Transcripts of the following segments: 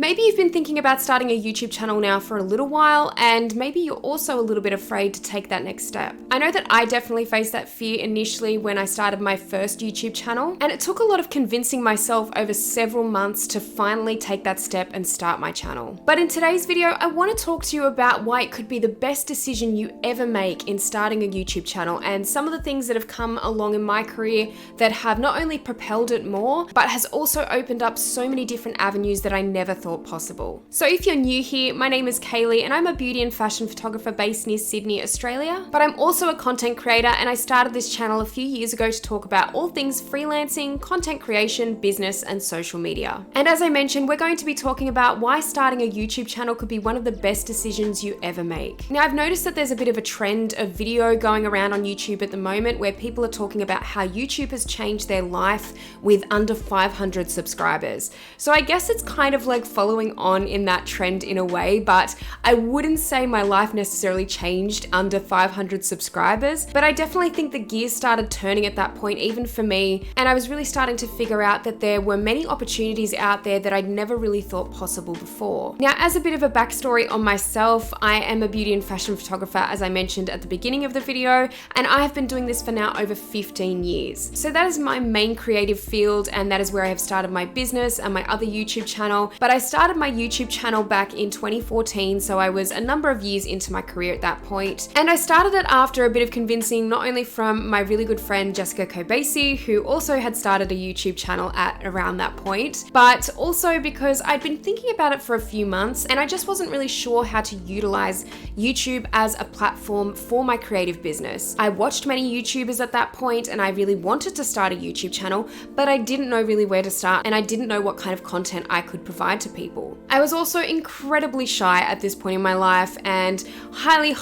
Maybe you've been thinking about starting a YouTube channel now for a little while, and maybe you're also a little bit afraid to take that next step. I know that I definitely faced that fear initially when I started my first YouTube channel, and it took a lot of convincing myself over several months to finally take that step and start my channel. But in today's video, I want to talk to you about why it could be the best decision you ever make in starting a YouTube channel, and some of the things that have come along in my career that have not only propelled it more, but has also opened up so many different avenues that I never thought possible. So if you're new here, my name is Kaylee and I'm a beauty and fashion photographer based near Sydney, Australia, but I'm also a content creator, and I started this channel a few years ago to talk about all things freelancing, content creation, business, and social media. And as I mentioned, we're going to be talking about why starting a YouTube channel could be one of the best decisions you ever make. Now, I've noticed that there's a bit of a trend of video going around on YouTube at the moment where people are talking about how YouTube has changed their life with under 500 subscribers. So I guess it's kind of like following on in that trend in a way, but I wouldn't say my life necessarily changed under 500 subscribers, but I definitely think the gears started turning at that point, even for me, and I was really starting to figure out that there were many opportunities out there that I'd never really thought possible before. Now, as a bit of a backstory on myself, I am a beauty and fashion photographer, as I mentioned at the beginning of the video, and I have been doing this for now over 15 years. So that is my main creative field, and that is where I have started my business and my other YouTube channel. But I started my YouTube channel back in 2014, so I was a number of years into my career at that point. And I started it after a bit of convincing, not only from my really good friend Jessica Kobasi, who also had started a YouTube channel at around that point, but also because I'd been thinking about it for a few months and I just wasn't really sure how to utilize YouTube as a platform for my creative business. I watched many YouTubers at that point and I really wanted to start a YouTube channel, but I didn't know really where to start and I didn't know what kind of content I could provide to people. I was also incredibly shy at this point in my life and highly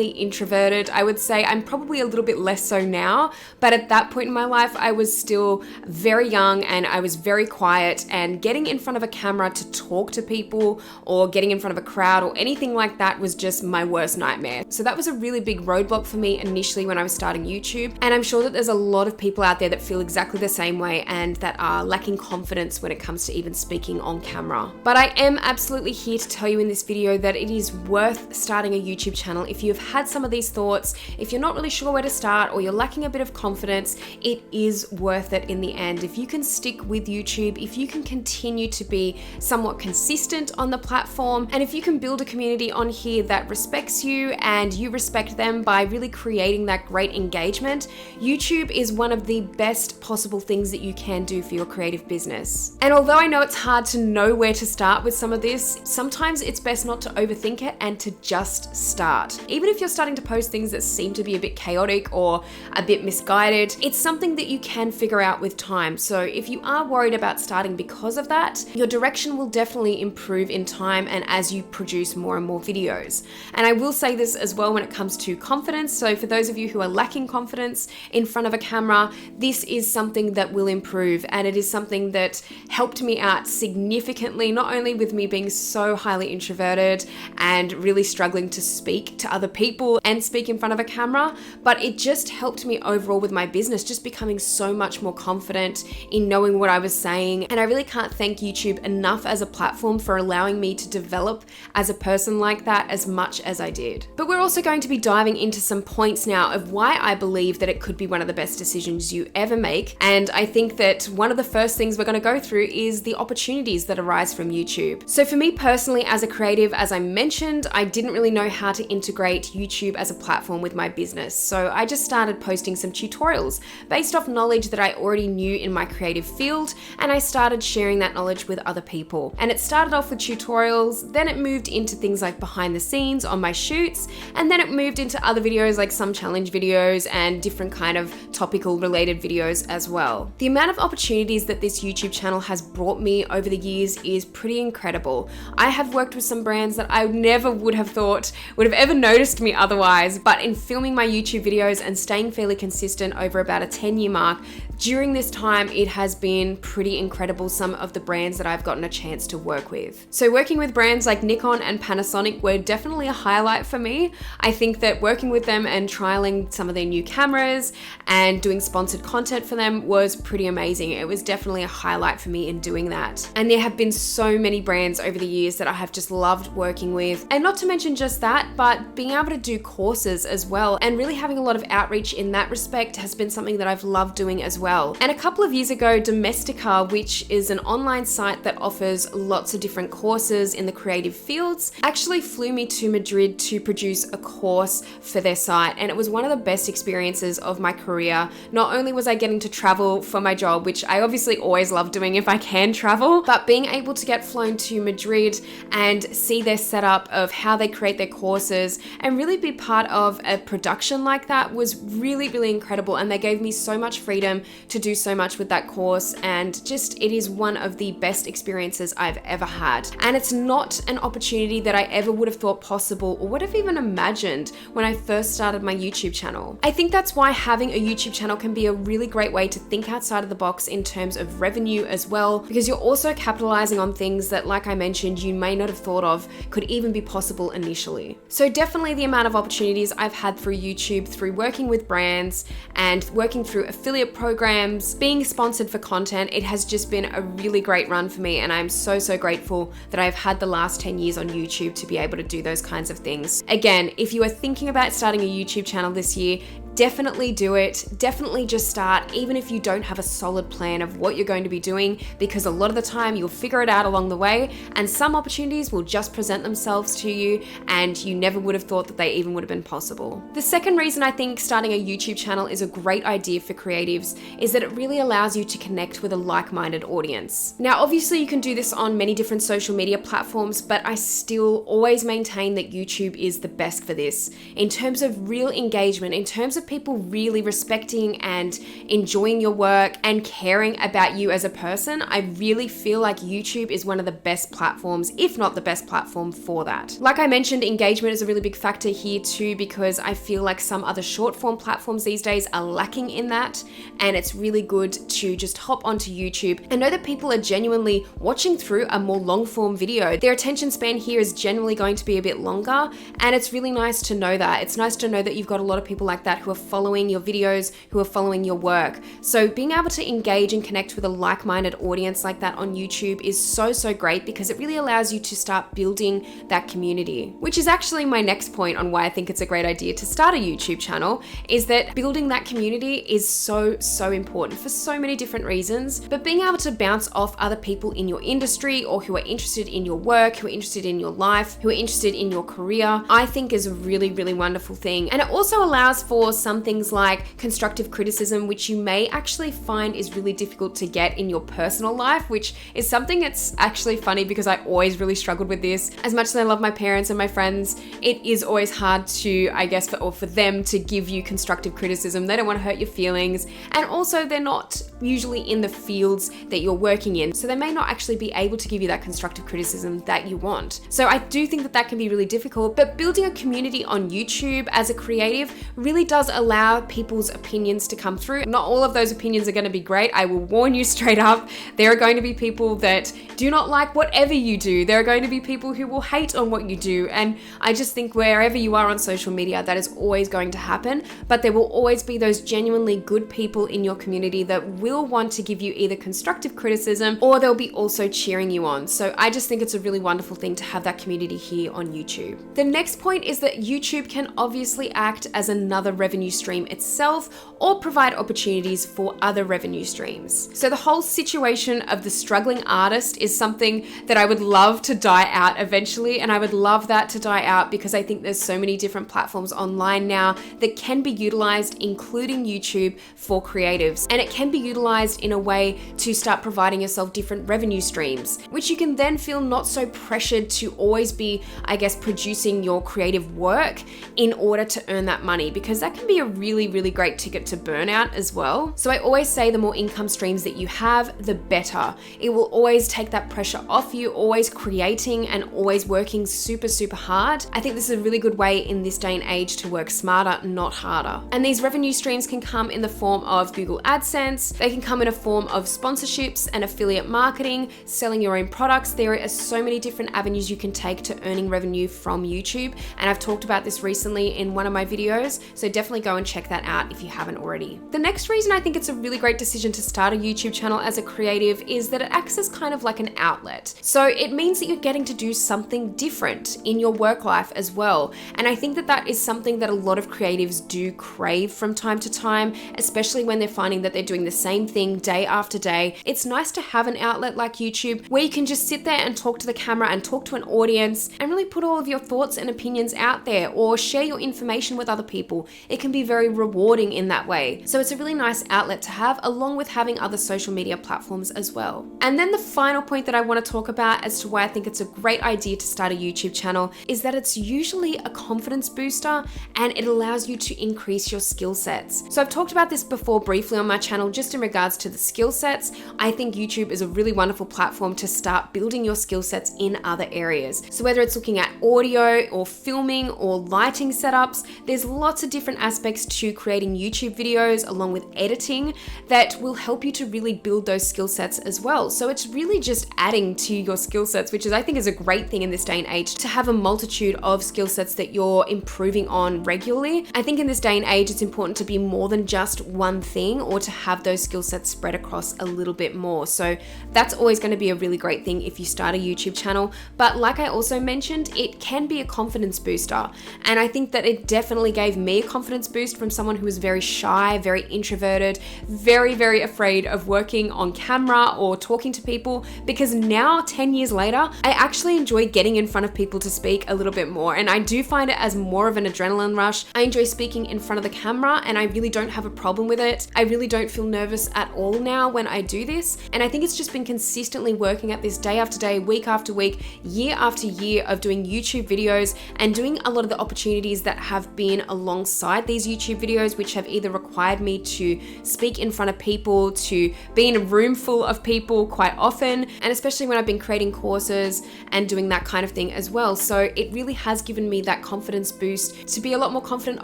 introverted. I would say I'm probably a little bit less so now, but at that point in my life, I was still very young and I was very quiet, and getting in front of a camera to talk to people or getting in front of a crowd or anything like that was just my worst nightmare. So that was a really big roadblock for me initially when I was starting YouTube, and I'm sure that there's a lot of people out there that feel exactly the same way and that are lacking confidence when it comes to even speaking on camera. But I am absolutely here to tell you in this video that it is worth starting a YouTube channel. If you've had some of these thoughts, if you're not really sure where to start or you're lacking a bit of confidence, it is worth it in the end. If you can stick with YouTube, if you can continue to be somewhat consistent on the platform, and if you can build a community on here that respects you and you respect them by really creating that great engagement, YouTube is one of the best possible things that you can do for your creative business. And although I know it's hard to know where to start with some of this, sometimes it's best not to overthink it and to just start. Even if you're starting to post things that seem to be a bit chaotic or a bit misguided, it's something that you can figure out with time. So if you are worried about starting because of that, your direction will definitely improve in time and as you produce more and more videos. And I will say this as well when it comes to confidence. So for those of you who are lacking confidence in front of a camera, this is something that will improve, and it is something that helped me out significantly, not only with me being so highly introverted and really struggling to speak to other people and speak in front of a camera, but it just helped me overall with my business, just becoming so much more confident in knowing what I was saying. And I really can't thank YouTube enough as a platform for allowing me to develop as a person like that as much as I did. But we're also going to be diving into some points now of why I believe that it could be one of the best decisions you ever make. And I think that one of the first things we're going to go through is the opportunities that arise from YouTube. So for me personally, as a creative, as I mentioned, I didn't really know how to integrate YouTube as a platform with my business. So I just started posting some tutorials based off knowledge that I already knew in my creative field, and I started sharing that knowledge with other people. And it started off with tutorials, then it moved into things like behind the scenes on my shoots, and then it moved into other videos like some challenge videos and different kind of topical related videos as well. The amount of opportunities that this YouTube channel has brought me over the years is pretty incredible. I have worked with some brands that I never would have thought would have ever noticed me otherwise, but in filming my YouTube videos and staying fairly consistent over about a 10-year mark, during this time, it has been pretty incredible, some of the brands that I've gotten a chance to work with. So working with brands like Nikon and Panasonic were definitely a highlight for me. I think that working with them and trialing some of their new cameras and doing sponsored content for them was pretty amazing. It was definitely a highlight for me in doing that. And there have been so many brands over the years that I have just loved working with. And not to mention just that, but being able to do courses as well and really having a lot of outreach in that respect has been something that I've loved doing as well. And a couple of years ago, Domestika, which is an online site that offers lots of different courses in the creative fields, actually flew me to Madrid to produce a course for their site. And it was one of the best experiences of my career. Not only was I getting to travel for my job, which I obviously always love doing if I can travel, but being able to get flown to Madrid and see their setup of how they create their courses and really be part of a production like that was really, really incredible. And they gave me so much freedom to do so much with that course, and just it is one of the best experiences I've ever had. And it's not an opportunity that I ever would have thought possible or would have even imagined when I first started my YouTube channel. I think that's why having a YouTube channel can be a really great way to think outside of the box in terms of revenue as well, because you're also capitalizing on things that, like I mentioned, you may not have thought of could even be possible initially. So definitely the amount of opportunities I've had through YouTube, through working with brands and working through affiliate programs, being sponsored for content, it has just been a really great run for me. And I'm so, so grateful that I've had the last 10 years on YouTube to be able to do those kinds of things. Again, if you are thinking about starting a YouTube channel this year, definitely do it. Definitely just start, even if you don't have a solid plan of what you're going to be doing, because a lot of the time you'll figure it out along the way and some opportunities will just present themselves to you and you never would have thought that they even would have been possible. The second reason I think starting a YouTube channel is a great idea for creatives is that it really allows you to connect with a like-minded audience. Now, obviously you can do this on many different social media platforms, but I still always maintain that YouTube is the best for this. In terms of real engagement, in terms of people really respecting and enjoying your work and caring about you as a person, I really feel like YouTube is one of the best platforms, if not the best platform for that. Like I mentioned, engagement is a really big factor here too, because I feel like some other short form platforms these days are lacking in that, and it's really good to just hop onto YouTube and know that people are genuinely watching through a more long form video. Their attention span here is generally going to be a bit longer, and it's really nice to know that. It's nice to know that you've got a lot of people like that who are following your videos, who are following your work. So being able to engage and connect with a like-minded audience like that on YouTube is so, so great, because it really allows you to start building that community, which is actually my next point on why I think it's a great idea to start a YouTube channel, is that building that community is so, so important for so many different reasons. But being able to bounce off other people in your industry or who are interested in your work, who are interested in your life, who are interested in your career, I think is a really, really wonderful thing. And it also allows for some things like constructive criticism, which you may actually find is really difficult to get in your personal life, which is something that's actually funny because I always really struggled with this. As much as I love my parents and my friends, it is always hard to, I guess, for them to give you constructive criticism. They don't want to hurt your feelings. And also they're not usually in the fields that you're working in. So they may not actually be able to give you that constructive criticism that you want. So I do think that that can be really difficult, but building a community on YouTube as a creative really does allow people's opinions to come through. Not all of those opinions are going to be great. I will warn you straight up. There are going to be people that do not like whatever you do. There are going to be people who will hate on what you do. And I just think wherever you are on social media, that is always going to happen. But there will always be those genuinely good people in your community that will want to give you either constructive criticism or they'll be also cheering you on. So I just think it's a really wonderful thing to have that community here on YouTube. The next point is that YouTube can obviously act as another revenue stream itself or provide opportunities for other revenue streams. So the whole situation of the struggling artist is something that I would love to die out eventually, and I would love that to die out because I think there's so many different platforms online now that can be utilized, including YouTube, for creatives, and it can be utilized in a way to start providing yourself different revenue streams, which you can then feel not so pressured to always be, I guess, producing your creative work in order to earn that money, because that can be be a really, really great ticket to burnout as well. So I always say the more income streams that you have, the better. It will always take that pressure off you, always creating and always working super, super hard. I think this is a really good way in this day and age to work smarter, not harder. And these revenue streams can come in the form of Google AdSense. They can come in a form of sponsorships and affiliate marketing, selling your own products. There are so many different avenues you can take to earning revenue from YouTube. And I've talked about this recently in one of my videos, so definitely go and check that out if you haven't already. The next reason I think it's a really great decision to start a YouTube channel as a creative is that it acts as kind of like an outlet. So it means that you're getting to do something different in your work life as well. And I think that that is something that a lot of creatives do crave from time to time, especially when they're finding that they're doing the same thing day after day. It's nice to have an outlet like YouTube where you can just sit there and talk to the camera and talk to an audience and really put all of your thoughts and opinions out there, or share your information with other people. It can be very rewarding in that way. So it's a really nice outlet to have, along with having other social media platforms as well. And then the final point that I want to talk about as to why I think it's a great idea to start a YouTube channel is that it's usually a confidence booster and it allows you to increase your skill sets. So I've talked about this before briefly on my channel, just in regards to the skill sets. I think YouTube is a really wonderful platform to start building your skill sets in other areas. So whether it's looking at audio or filming or lighting setups, there's lots of different aspects to creating YouTube videos along with editing that will help you to really build those skill sets as well. So it's really just adding to your skill sets, which I think is a great thing in this day and age, to have a multitude of skill sets that you're improving on regularly. I think in this day and age, it's important to be more than just one thing, or to have those skill sets spread across a little bit more. So that's always going to be a really great thing if you start a YouTube channel. But like I also mentioned, it can be a confidence booster. And I think that it definitely gave me a confidence boost from someone who was very shy, very introverted, very, very afraid of working on camera or talking to people, because now 10 years later, I actually enjoy getting in front of people to speak a little bit more. And I do find it as more of an adrenaline rush. I enjoy speaking in front of the camera and I really don't have a problem with it. I really don't feel nervous at all now when I do this. And I think it's just been consistently working at this day after day, week after week, year after year of doing YouTube videos and doing a lot of the opportunities that have been alongside these YouTube videos, which have either required me to speak in front of people, to be in a room full of people quite often, and especially when I've been creating courses and doing that kind of thing as well. So it really has given me that confidence boost to be a lot more confident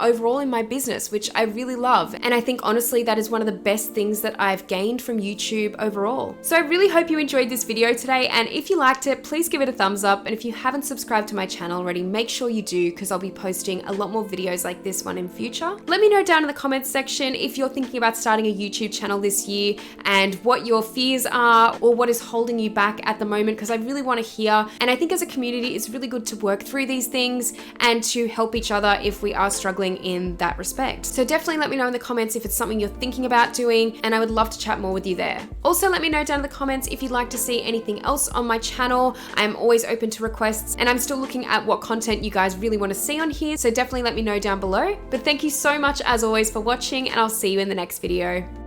overall in my business, which I really love. And I think honestly, that is one of the best things that I've gained from YouTube overall. So I really hope you enjoyed this video today. And if you liked it, please give it a thumbs up. And if you haven't subscribed to my channel already, make sure you do, because I'll be posting a lot more videos like this one in future. Let me know down in the comments section if you're thinking about starting a YouTube channel this year and what your fears are or what is holding you back at the moment, because I really want to hear. And I think as a community, it's really good to work through these things and to help each other if we are struggling in that respect. So definitely let me know in the comments if it's something you're thinking about doing, and I would love to chat more with you there. Also, let me know down in the comments if you'd like to see anything else on my channel. I'm always open to requests and I'm still looking at what content you guys really want to see on here. So definitely let me know down below. But thank you so much as always for watching, and I'll see you in the next video.